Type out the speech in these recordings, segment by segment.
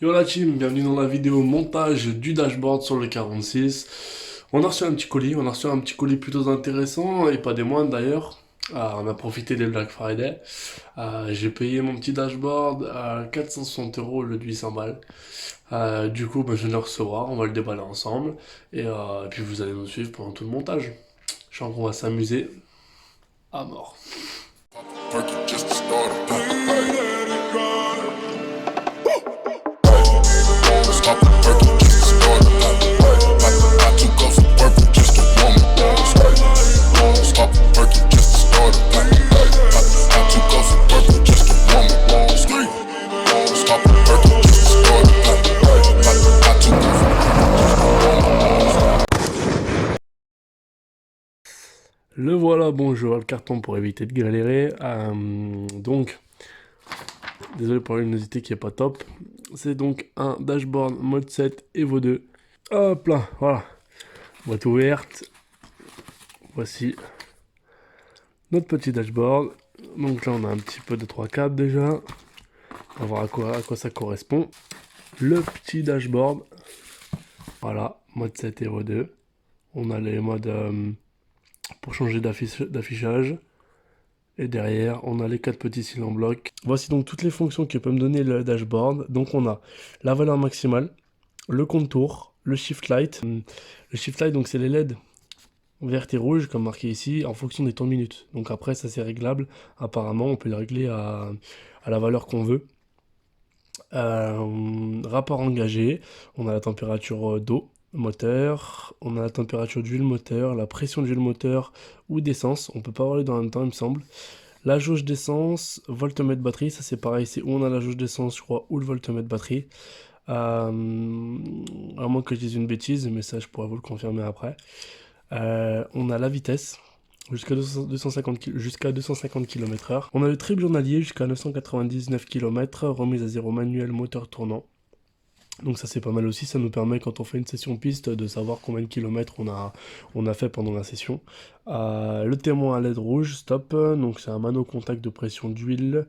Yo la team, bienvenue dans la vidéo montage du dashboard sur le 46. On a reçu un petit colis, plutôt intéressant et pas des moindres d'ailleurs. On a profité des Black Friday. J'ai payé mon petit dashboard à 460 € au lieu de 800 balles. Du coup, je viens de le recevoir, on va le déballer ensemble et puis vous allez nous suivre pendant tout le montage. Je sens qu'on va s'amuser à mort. Le voilà, bonjour, le carton pour éviter de galérer. Donc, désolé pour la luminosité qui est pas top. C'est donc un dashboard mode 7 Evo 2. Hop là, voilà. Boîte ouverte. Voici notre petit dashboard. Donc là, on a un petit peu de 3 câbles déjà. On va voir à quoi ça correspond. Le petit dashboard. Voilà, mode 7 Evo 2. On a les modes pour changer d'affichage. Et derrière, on a les 4 petits cils en bloc. Voici donc toutes les fonctions que peut me donner le dashboard. Donc on a la valeur maximale, le contour, le shift light. Le shift light, donc c'est les LED vertes et rouges, comme marqué ici, en fonction des temps minutes. Donc après, ça c'est réglable. Apparemment, on peut le régler à la valeur qu'on veut. Rapport engagé, on a la température d'eau, moteur, on a la température d'huile moteur, la pression d'huile moteur ou d'essence. On peut pas avoir les deux en même temps, il me semble. La jauge d'essence, voltmètre batterie, ça c'est pareil, c'est où on a la jauge d'essence, je crois, ou le voltmètre batterie. À moins que je dise une bêtise, mais ça je pourrais vous le confirmer après. On a la vitesse, jusqu'à 250 km/h. On a le trip journalier jusqu'à 999 km, remise à zéro manuel, moteur tournant. Donc ça c'est pas mal aussi, ça nous permet quand on fait une session piste de savoir combien de kilomètres on a fait pendant la session. Le témoin à LED rouge, stop, donc c'est un mano contact de pression d'huile.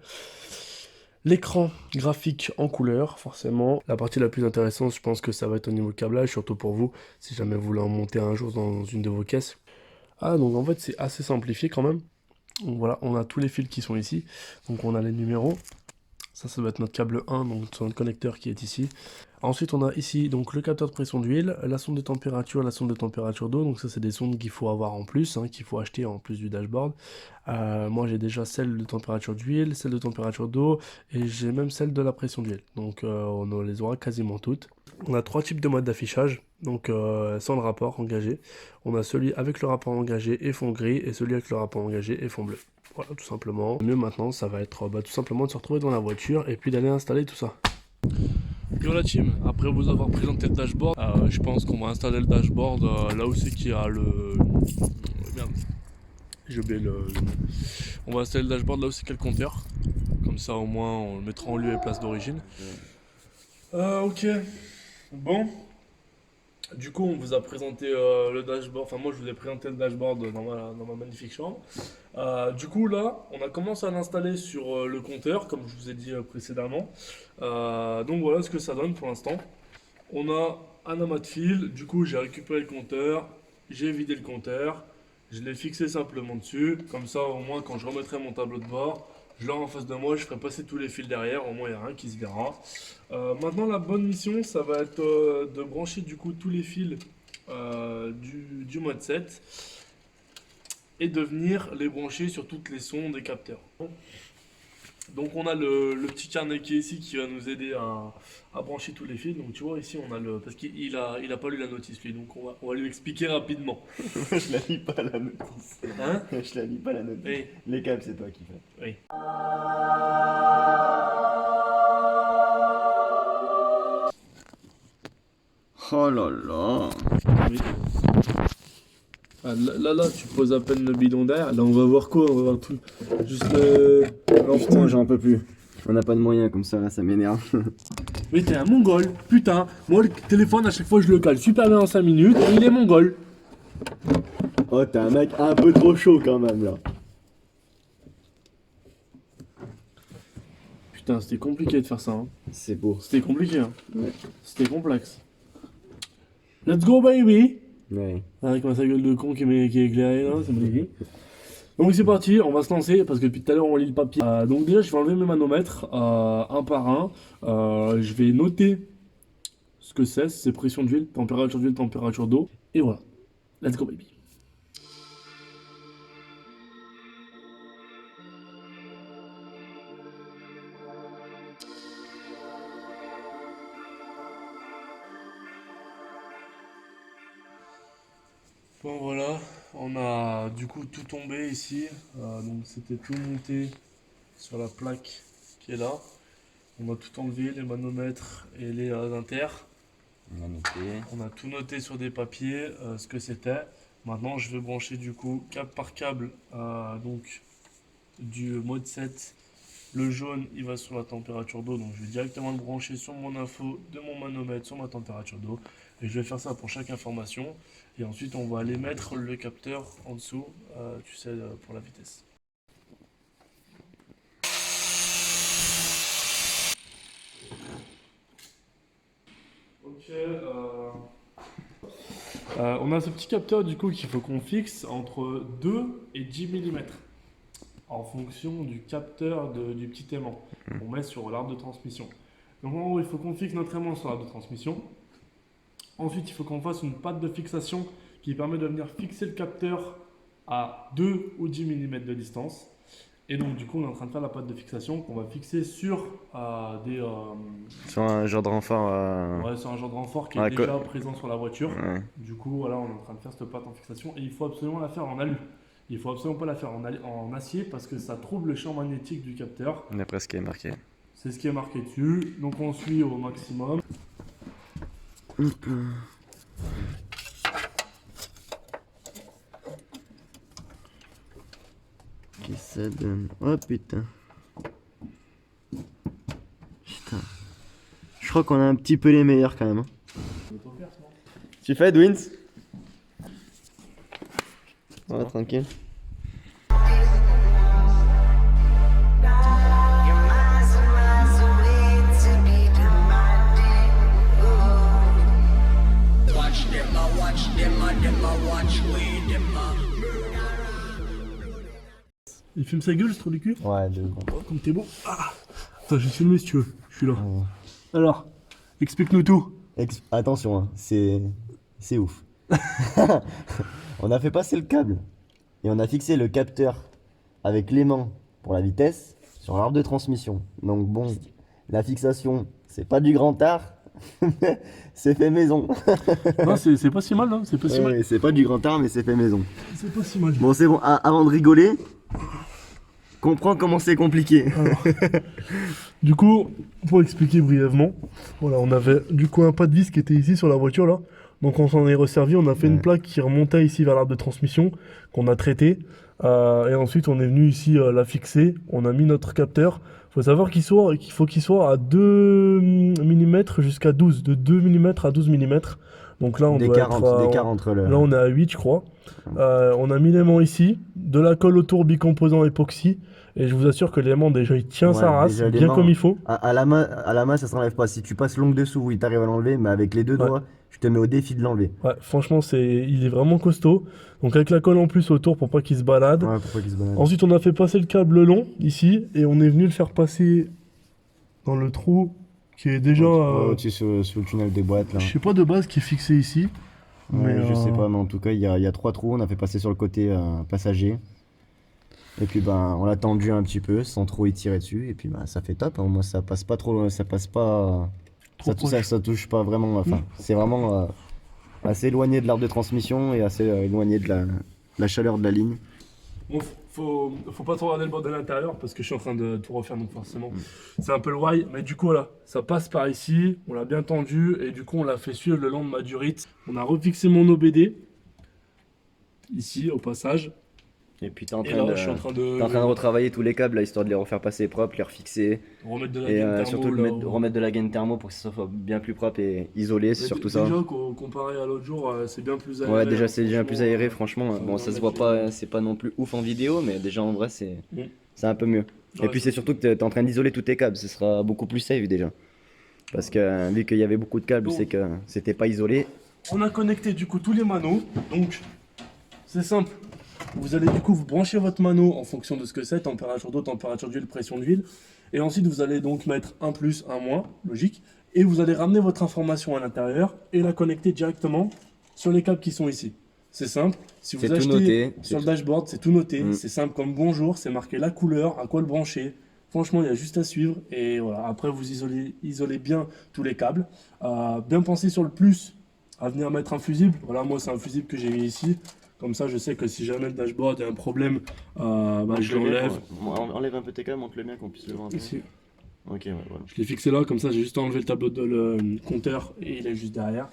L'écran graphique en couleur, forcément. La partie la plus intéressante, je pense que ça va être au niveau câblage, surtout pour vous, si jamais vous voulez en monter un jour dans une de vos caisses. Donc en fait c'est assez simplifié quand même. Donc voilà, on a tous les fils qui sont ici. Donc on a les numéros. Ça doit être notre câble 1, donc notre connecteur qui est ici. Ensuite, on a ici donc le capteur de pression d'huile, la sonde de température, la sonde de température d'eau. Donc ça, c'est des sondes qu'il faut avoir en plus, qu'il faut acheter en plus du dashboard. Moi, j'ai déjà celle de température d'huile, celle de température d'eau, et j'ai même celle de la pression d'huile. Donc on les aura quasiment toutes. On a 3 types de modes d'affichage, donc sans le rapport engagé. On a celui avec le rapport engagé et fond gris, et celui avec le rapport engagé et fond bleu. Voilà, tout simplement. Le mieux maintenant, ça va être tout simplement de se retrouver dans la voiture et puis d'aller installer tout ça. Yo la team, après vous avoir présenté le dashboard, je pense qu'on va installer le dashboard là où c'est qu'il y a le... Merde, j'ai oublié le nom. On va installer le dashboard là où c'est qu'il y a le compteur. Comme ça au moins on le mettra en lieu et place d'origine. Ok, bon. Du coup, on vous a présenté le dashboard. Enfin, moi, je vous ai présenté le dashboard dans ma magnifique chambre. Du coup, là, on a commencé à l'installer sur le compteur, comme je vous ai dit précédemment. Donc, voilà ce que ça donne pour l'instant. On a un amas de fil. Du coup, j'ai récupéré le compteur. J'ai vidé le compteur. Je l'ai fixé simplement dessus. Comme ça, au moins, quand je remettrai mon tableau de bord, je l'aurai en face de moi. Je ferai passer tous les fils derrière. Au moins, il n'y a rien qui se verra. Maintenant, la bonne mission, ça va être de brancher du coup tous les fils du mode 7 et de venir les brancher sur toutes les sondes et capteurs. Donc on a le petit carnet qui est ici qui va nous aider à brancher tous les fils. Donc tu vois ici on a le... Parce qu'il a pas lu la notice lui, donc on va lui expliquer rapidement. Je la lis pas la notice. Hein? Je la lis pas la notice. Oui. Les câbles, c'est toi qui fais. Oui. Oh là là. Oui. Là, tu poses à peine le bidon derrière. Là, on va voir quoi? On va voir tout. Juste Putain, l'ampoule. j'en peux plus. On n'a pas de moyens comme ça, là, ça m'énerve. Mais t'es un mongol, putain. Moi, le téléphone, à chaque fois, je le cale super bien en 5 minutes. Et il est mongol. Oh, t'es un mec un peu trop chaud quand même, là. Putain, c'était compliqué de faire ça. Hein. C'est beau. C'était compliqué. Hein. Ouais. C'était complexe. Let's go, baby! Ouais. Avec ma gueule de con qui est éclairée là, c'est magnifique. Donc c'est parti, on va se lancer parce que depuis tout à l'heure on lit le papier. Donc déjà je vais enlever mes manomètres un par un. Je vais noter ce que c'est pression d'huile, température d'eau. Et voilà. Let's go baby. Bon voilà, on a du coup tout tombé ici, donc c'était tout monté sur la plaque qui est là. On a tout enlevé, les manomètres et les inters. On a noté. On a tout noté sur des papiers, ce que c'était. Maintenant je vais brancher du coup câble par câble, donc du mode 7. Le jaune il va sur la température d'eau, donc je vais directement le brancher sur mon info de mon manomètre sur ma température d'eau. Et je vais faire ça pour chaque information. Et ensuite on va aller mettre le capteur en dessous, tu sais, pour la vitesse. Ok, on a ce petit capteur du coup qu'il faut qu'on fixe entre 2 et 10 mm en fonction du capteur du petit aimant qu'on met sur l'arbre de transmission. Donc en gros il faut qu'on fixe notre aimant sur l'arbre de transmission. Ensuite il faut qu'on fasse une patte de fixation qui permet de venir fixer le capteur à 2 ou 10 mm de distance. Et donc du coup on est en train de faire la patte de fixation qu'on va fixer sur Sur un genre de renfort. ouais, sur un genre de renfort qui Ouais, est déjà présent sur la voiture. Ouais. Du coup voilà, on est en train de faire cette patte en fixation et il faut absolument la faire en alu. Il faut absolument pas la faire en acier parce que ça trouble le champ magnétique du capteur. D'après ce qui est marqué. C'est ce qui est marqué dessus. Donc on suit au maximum. Qu'est-ce que ça donne? Oh putain. Putain. Je crois qu'on a un petit peu les meilleurs quand même. Hein. Tu fais, Dwins? Ouais, tranquille. Il fume sa gueule, ce trou du cul. Ouais, de bon. Oh, comme t'es beau. Ah. Attends, je vais filmer si tu veux. Je suis là. Ouais. Alors, explique-nous tout. Attention, hein, c'est ouf. On a fait passer le câble et on a fixé le capteur avec l'aimant pour la vitesse sur l'arbre de transmission. Donc bon, la fixation, c'est pas du grand art, c'est fait maison. Non, c'est pas si mal, hein. C'est pas si mal. Ouais, c'est pas du grand art, mais c'est fait maison. C'est pas si mal. Bon, c'est bon, avant de rigoler, comprends comment c'est compliqué. Alors, du coup, pour expliquer brièvement, voilà, on avait du coup un pas de vis qui était ici sur la voiture là. Donc on s'en est resservi, on a fait une plaque qui remontait ici vers l'arbre de transmission qu'on a traité. Et ensuite on est venu ici la fixer, on a mis notre capteur. Il faut savoir qu'il faut qu'il soit à 2 mm jusqu'à 12, de 2 mm à 12 mm. Donc là on doit être d'écart entre le... là on est à 8 je crois. On a mis l'aimant ici, de la colle autour bicomposant époxy. Et je vous assure que l'aimant déjà il tient sa race déjà, bien l'aimant, comme il faut. À la main ça s'enlève pas. Si tu passes l'ongle dessous, oui, t'arrives à l'enlever, mais avec les deux doigts, je te mets au défi de l'enlever. Ouais, franchement il est vraiment costaud. Donc avec la colle en plus autour pour pas qu'il se balade. Ouais, pour pas qu'il se balade. Ensuite on a fait passer le câble long ici et on est venu le faire passer dans le trou qui est déjà... au-dessus sur le tunnel des boîtes là. je sais pas de base qui est fixé ici. Ouais, mais je sais pas, mais en tout cas il y a 3 trous, on a fait passer sur le côté passager. Et puis ben on l'a tendu un petit peu sans trop y tirer dessus et puis ben ça fait top, hein. Moi ça passe pas trop, ça passe pas, ça touche pas vraiment, enfin c'est vraiment assez éloigné de l'arbre de transmission et assez éloigné de la chaleur de la ligne. Bon, faut pas trop regarder le bordel à l'intérieur parce que je suis en train de tout refaire donc forcément c'est un peu le why. Mais du coup voilà, ça passe par ici, on l'a bien tendu et du coup on l'a fait suivre le long de ma durite. On a refixé mon OBD ici au passage. Et puis t'es en Et train là, de, je suis en train de t'es en train de retravailler tous les câbles là, histoire de les refaire passer propres, les refixer. remettre de la Et gaine thermo, surtout là, remettre de la gaine thermo pour que ça soit bien plus propre et isolé, c'est surtout ça. Déjà comparé à l'autre jour, c'est bien plus aéré. Ouais, déjà c'est déjà plus aéré, franchement. ça Bon, va ça se mettre voit les- pas, c'est pas non plus ouf en vidéo, mais déjà en vrai c'est un peu mieux. Et Ouais, puis ça c'est aussi. surtout que tu es en train d'isoler tous tes câbles, ce sera beaucoup plus safe déjà. Parce que vu qu'il y avait beaucoup de câbles, c'est Donc, que c'était pas isolé. on a connecté du coup tous les manos. Donc, c'est simple. Vous allez du coup vous brancher votre mano en fonction de ce que c'est, température d'eau, température d'huile, pression d'huile. Et ensuite, vous allez donc mettre un plus, un moins, logique. Et vous allez ramener votre information à l'intérieur et la connecter directement sur les câbles qui sont ici. C'est simple. Si C'est vous tout achetez noté. C'est sur le tout. dashboard, c'est tout noté. Hmm. C'est simple comme bonjour, c'est marqué la couleur, à quoi le brancher. Franchement, il y a juste à suivre. Et voilà, après, vous isolez bien tous les câbles. Bien penser sur le plus à venir mettre un fusible. Voilà, moi, c'est un fusible que j'ai mis ici. Comme ça, je sais que si jamais le dashboard a un problème, je Monte-le bien. l'enlève. Enlève un peu tes câbles, monte-le bien qu'on puisse le voir un peu. Ici. Ok, ouais, voilà. Je l'ai fixé là, comme ça, j'ai juste enlevé le tableau de le compteur et il est juste derrière.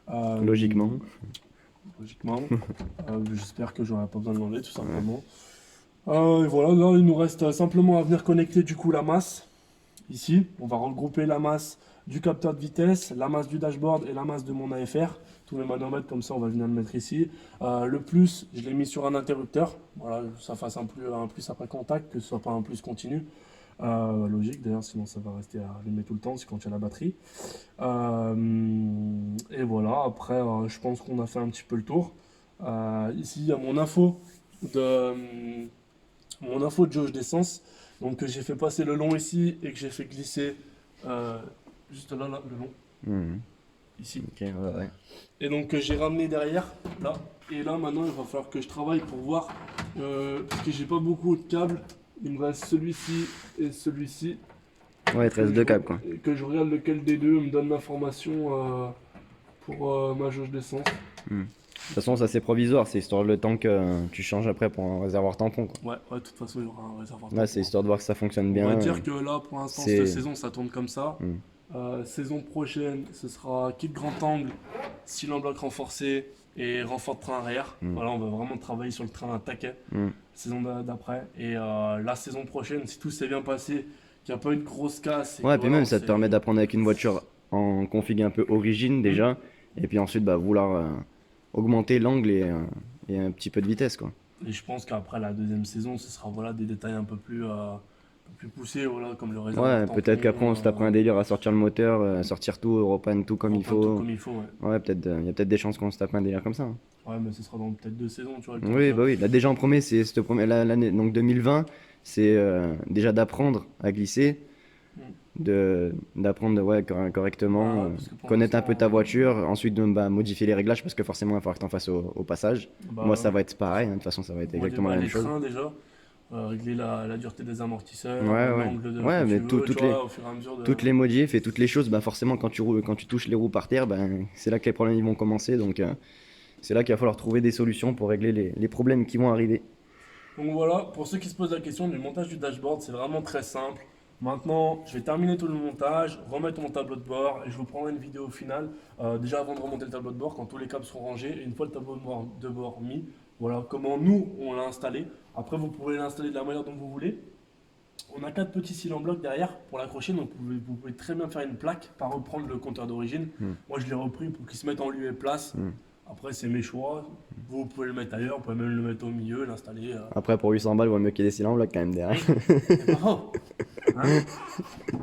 Euh, Logiquement. Logiquement. J'espère que j'aurai pas besoin de l'enlever, tout simplement. Et voilà, là, il nous reste simplement à venir connecter du coup la masse. Ici, on va regrouper la masse du capteur de vitesse, la masse du dashboard et la masse de mon AFR. Tous les manomètres, comme ça, on va venir le mettre ici. Le plus, je l'ai mis sur un interrupteur. Voilà, que ça fasse un plus après contact, que ce soit pas un plus continu. Logique d'ailleurs, sinon ça va rester à allumer tout le temps si quand il y a la batterie. Et voilà, après, je pense qu'on a fait un petit peu le tour. Ici, il y a de, mon info de jauge d'essence. Donc, que j'ai fait passer le long ici et que j'ai fait glisser euh, juste là, le long, Hmm. ici. Ok, ouais, ouais. Et donc, j'ai ramené derrière, là. Et là, maintenant, il va falloir que je travaille pour voir, parce que j'ai pas beaucoup de câbles. Il me reste celui-ci et celui-ci. Ouais, il te reste deux câbles quoi. Que je regarde lequel des deux me donne l'information pour ma jauge d'essence. Hmm. De toute façon, ça c'est provisoire, c'est histoire le temps que tu changes après pour un réservoir tampon quoi. Ouais, de toute façon, il y aura un réservoir Là, c'est tampon. histoire de voir que ça fonctionne On va bien. dire que là, pour l'instant, cette C'est. saison, ça tourne comme ça. Hmm. Saison prochaine, ce sera kit grand angle, cylindre bloc renforcé et renfort de train arrière. Hmm. Voilà, on va vraiment travailler sur le train à taquet. Hmm. Saison d'après. Et la saison prochaine, si tout s'est bien passé, qu'il n'y a pas eu de grosse casse et Ouais, que puis voilà, même on ça te s'est. permet d'apprendre avec une voiture en config un peu origine Hmm. déjà. Et puis ensuite, bah, vouloir augmenter l'angle et un petit peu de vitesse quoi. Et je pense qu'après la deuxième saison, ce sera voilà, des détails un peu plus poussés, voilà, comme le réservoir Ouais, peut-être qu'après tampon, on se tapera un délire à sortir le moteur, sortir tout, reprendre tout comme il reprendre tout faut. comme il faut. Ouais, Ouais, peut-être, il y a peut-être des chances qu'on se tape un délire comme ça, hein. ouais mais ce sera dans peut-être 2 saisons, tu vois, le temps Oui, que. bah oui. Là déjà en premier, c'est cette l'année donc 2020, c'est déjà d'apprendre à glisser, Hmm. d'apprendre ouais, correctement, Bah, parce que pour connaître un peu l'instant, ta voiture, ensuite de bah, modifier les réglages parce que forcément il va falloir que tu en fasses au passage. Moi bah, ça va être pareil, hein, de toute façon ça va être exactement la même les chose. trains déjà, régler la dureté des amortisseurs, Ouais, ouais. l'angle de que Ouais, mais tu veux, tu vois, au fur et à mesure de. toutes les modifs et toutes les choses, bah forcément quand tu roules, quand tu touches les roues par terre, ben c'est là que les problèmes ils vont commencer. Donc c'est là qu'il va falloir trouver des solutions pour régler les problèmes qui vont arriver. Donc voilà, pour ceux qui se posent la question du montage du dashboard, c'est vraiment très simple. Maintenant, je vais terminer tout le montage, remettre mon tableau de bord et je vous prendrai une vidéo finale. Déjà avant de remonter le tableau de bord, quand tous les câbles seront rangés et une fois le tableau de bord mis, voilà comment nous on l'a installé. Après, vous pouvez l'installer de la manière dont vous voulez. On a 4 petits cylindres blocs derrière pour l'accrocher, donc vous pouvez très bien faire une plaque, par reprendre le compteur d'origine. Hmm. Moi, je l'ai repris pour qu'il se mette en lieu et place. Hmm. Après, c'est mes choix. Vous pouvez le mettre ailleurs, vous pouvez même le mettre au milieu, l'installer. Après pour 800 balles, il vaut mieux qu'il y ait des cylindres blocs quand même derrière. C'est pas faux. Hein,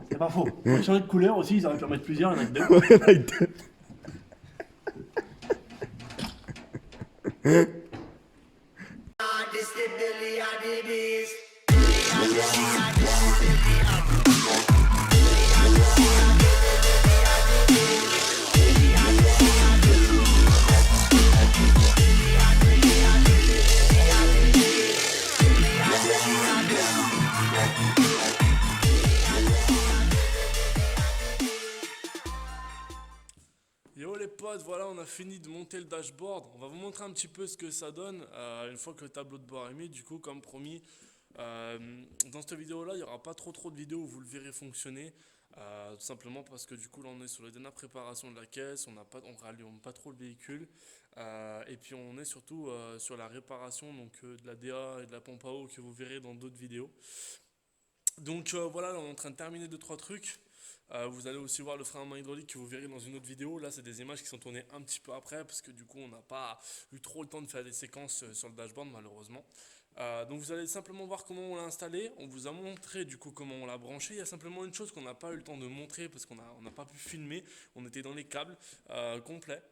c'est pas faux. Pour changer de couleur aussi, ils auraient pu en mettre plusieurs, il y en a que deux. Yo les potes, voilà, on a fini de monter le dashboard. On va vous montrer un petit peu ce que ça donne une fois que le tableau de bord est mis. Du coup, comme promis, dans cette vidéo-là, il n'y aura pas trop de vidéos où vous le verrez fonctionner. Tout simplement parce que du coup, là, on est sur la dernière préparation de la caisse. On rallume pas trop le véhicule. Et puis, on est surtout sur la réparation donc, de la DA et de la pompe à eau que vous verrez dans d'autres vidéos. Donc voilà, là, on est en train de terminer 2-3 trucs. Vous allez aussi voir le frein à main hydraulique que vous verrez dans une autre vidéo. Là, c'est des images qui sont tournées un petit peu après parce que du coup, on n'a pas eu trop le temps de faire des séquences sur le dashboard malheureusement. Donc vous allez simplement voir comment on l'a installé. On vous a montré du coup comment on l'a branché. Il y a simplement une chose qu'on n'a pas eu le temps de montrer parce on n'a pas pu filmer. On était dans les câbles complets.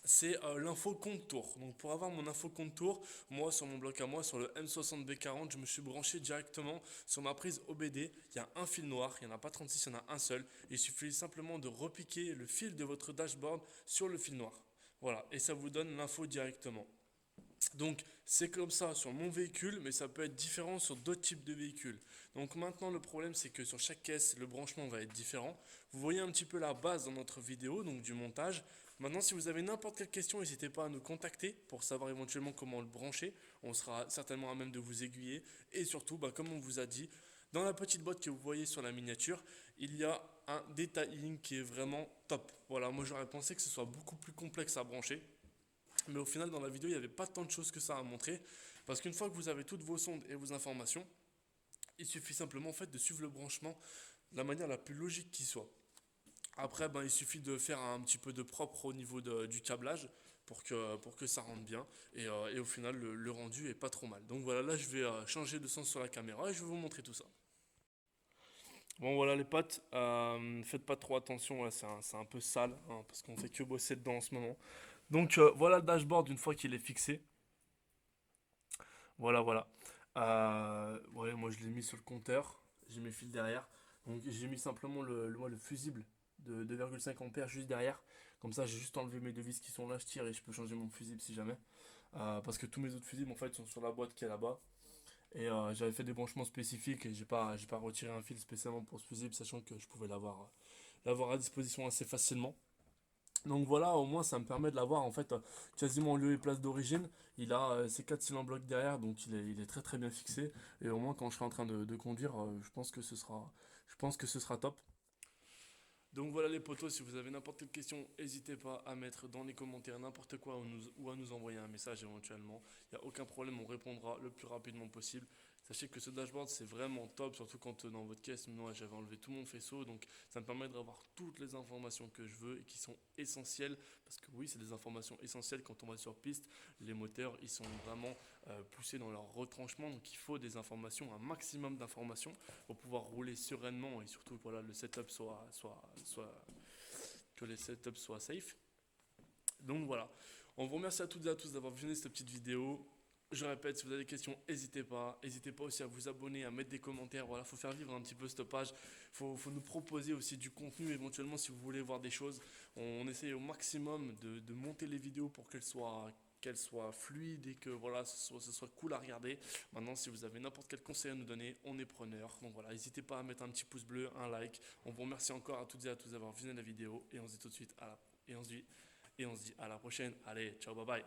C'est l'info compte tour. Donc pour avoir mon info compte tour, moi sur mon bloc à moi, sur le M60B40, je me suis branché directement sur ma prise OBD. Il y a un fil noir, il n'y en a pas 36, il y en a un seul. Il suffit simplement de repiquer le fil de votre dashboard sur le fil noir. Voilà, et ça vous donne l'info directement. Donc c'est comme ça sur mon véhicule, mais ça peut être différent sur d'autres types de véhicules. Donc maintenant le problème c'est que sur chaque caisse, le branchement va être différent. Vous voyez un petit peu la base dans notre vidéo, donc du montage. Maintenant si vous avez n'importe quelle question, n'hésitez pas à nous contacter pour savoir éventuellement comment le brancher. On sera certainement à même de vous aiguiller. Et surtout, comme on vous a dit, dans la petite boîte que vous voyez sur la miniature, il y a un detailing qui est vraiment top. Voilà, moi j'aurais pensé que ce soit beaucoup plus complexe à brancher. Mais au final, dans la vidéo, il n'y avait pas tant de choses que ça à montrer. Parce qu'une fois que vous avez toutes vos sondes et vos informations, il suffit simplement en fait, de suivre le branchement de la manière la plus logique qui soit. Après, il suffit de faire un petit peu de propre au niveau du câblage pour que ça rentre bien. Et au final, le rendu est pas trop mal. Donc voilà, là, je vais changer de sens sur la caméra et je vais vous montrer tout ça. Bon voilà les potes, faites pas trop attention, là, c'est un peu sale hein, parce qu'on fait que bosser dedans en ce moment. Donc voilà le dashboard une fois qu'il est fixé. Voilà voilà. Ouais, moi je l'ai mis sur le compteur, j'ai mes fils derrière. Donc j'ai mis simplement le fusible de 2,5 ampères juste derrière. Comme ça j'ai juste enlevé mes deux vis qui sont là, je tire et je peux changer mon fusible si jamais. Parce que tous mes autres fusibles en fait sont sur la boîte qui est là-bas. Et j'avais fait des branchements spécifiques et j'ai pas retiré un fil spécialement pour ce fusible, sachant que je pouvais l'avoir à disposition assez facilement. Donc voilà, au moins ça me permet de l'avoir en fait quasiment en lieu et place d'origine. Il a ses 4 cylindres blocs derrière, donc il est très très bien fixé. Et au moins quand je serai en train de conduire, je pense que ce sera top. Donc voilà les potos, si vous avez n'importe quelle question, n'hésitez pas à mettre dans les commentaires n'importe quoi ou à nous envoyer un message éventuellement. Il n'y a aucun problème, on répondra le plus rapidement possible. Sachez que ce dashboard c'est vraiment top, surtout quand dans votre caisse, moi j'avais enlevé tout mon faisceau, donc ça me permet d'avoir toutes les informations que je veux et qui sont essentielles. Parce que oui, c'est des informations essentielles quand on va sur piste. Les moteurs, ils sont vraiment poussés dans leur retranchement, donc il faut des informations, un maximum d'informations pour pouvoir rouler sereinement et surtout que voilà, le setup que les setups soient safe. Donc voilà, on vous remercie à toutes et à tous d'avoir visionné cette petite vidéo. Je répète, si vous avez des questions, n'hésitez pas. N'hésitez pas aussi à vous abonner, à mettre des commentaires. Voilà, faut faire vivre un petit peu cette page. Faut nous proposer aussi du contenu éventuellement si vous voulez voir des choses. On essaye au maximum de monter les vidéos pour qu'elles soient fluides et que voilà, ce soit cool à regarder. Maintenant, si vous avez n'importe quel conseil à nous donner, on est preneur. Donc voilà, n'hésitez pas à mettre un petit pouce bleu, un like. On vous remercie encore à toutes et à tous d'avoir visionné la vidéo et on se dit tout de suite et on se dit à la prochaine. Allez, ciao, bye bye.